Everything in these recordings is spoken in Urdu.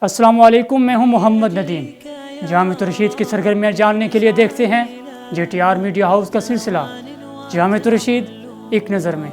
السلام علیکم، میں ہوں محمد ندیم۔ جامعۃ الرشید کی سرگرمیاں جاننے کے لیے دیکھتے ہیں جے ٹی آر میڈیا ہاؤس کا سلسلہ جامعۃ الرشید ایک نظر میں۔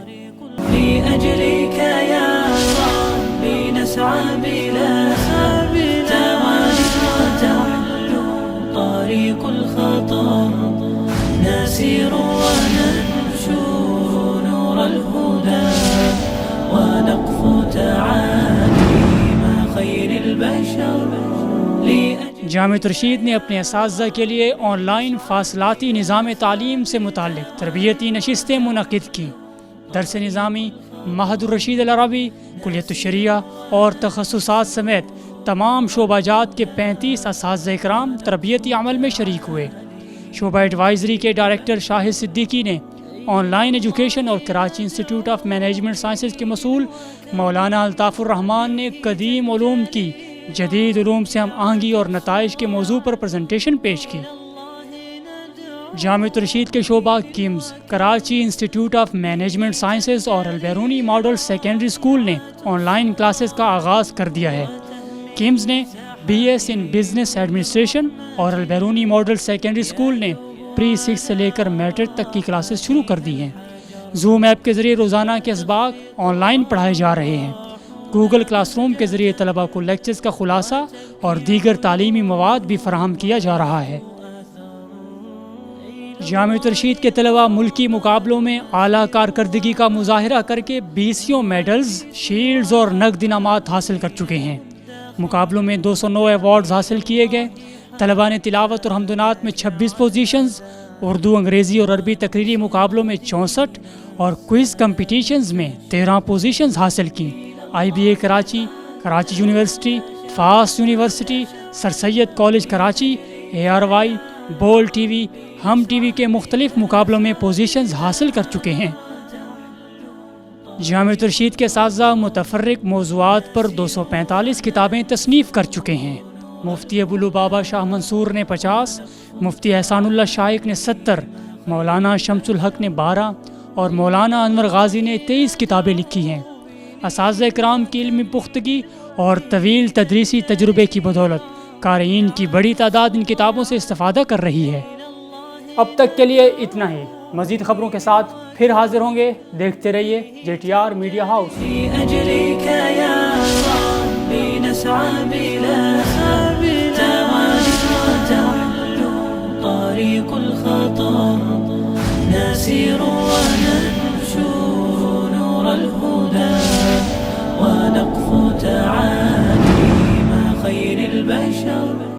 جامعۃ الرشید نے اپنے اساتذہ کے لیے آن لائن فاصلاتی نظام تعلیم سے متعلق تربیتی نشستیں منعقد کی۔ درس نظامی، معہد الرشید العربی، کلیت الشریعہ اور تخصصات سمیت تمام شعبہ جات کے 35 اساتذہ اکرام تربیتی عمل میں شریک ہوئے۔ شعبہ ایڈوائزری کے ڈائریکٹر شاہد صدیقی نے آن لائن ایجوکیشن اور Karachi institute of management sciences کے مسئول مولانا الطاف الرحمان نے قدیم علوم کی جدید علوم سے ہم آہنگی اور نتائج کے موضوع پر پریزنٹیشن پیش کی۔ جامعۃ الرشید کے شعبہ کیمز، Karachi institute of management sciences اور البیرونی ماڈل سیکنڈری اسکول نے آن لائن کلاسز کا آغاز کر دیا ہے۔ کیمز نے بی ایس ان بزنس ایڈمنسٹریشن اور البیرونی ماڈل سیکنڈری اسکول نے پری 6 سے لے کر میٹرک تک کی کلاسز شروع کر دی ہیں۔ زوم ایپ کے ذریعے روزانہ کے اسباق آن لائن پڑھائے جا رہے ہیں۔ گوگل کلاس روم کے ذریعے طلباء کو لیکچرز کا خلاصہ اور دیگر تعلیمی مواد بھی فراہم کیا جا رہا ہے۔ جامعۃ الرشید کے طلباء ملکی مقابلوں میں اعلیٰ کارکردگی کا مظاہرہ کر کے 20 میڈلز، شیلڈز اور نقد انعامات حاصل کر چکے ہیں۔ مقابلوں میں 209 ایوارڈز حاصل کیے گئے۔ طلباء نے تلاوت اور حمد و نعت میں 26 پوزیشنز، اردو، انگریزی اور عربی تقریری مقابلوں میں 64 اور کوئز کمپٹیشنز میں 13 پوزیشنز حاصل کی۔ I B A Karachi, Karachi university, FAST university, Sir Syed college Karachi, A R Y, Bol T V, Hum T وی کے مختلف مقابلوں میں پوزیشنز حاصل کر چکے ہیں۔ جامعۃ الرشید کے اساتذہ متفرق موضوعات پر 245 کتابیں تصنیف کر چکے ہیں۔ مفتی ابولبابا شاہ منصور نے 50، مفتی احسان اللہ شائق نے 70، مولانا شمس الحق نے 12 اور مولانا انور غازی نے 23 کتابیں لکھی ہیں۔ اساتذہ اکرام کی علمی پختگی اور طویل تدریسی تجربے کی بدولت قارئین کی بڑی تعداد ان کتابوں سے استفادہ کر رہی ہے۔ اب تک کے لیے اتنا ہی، مزید خبروں کے ساتھ پھر حاضر ہوں گے۔ دیکھتے رہیے J T R media house. ونقف تعالي مع خير البشر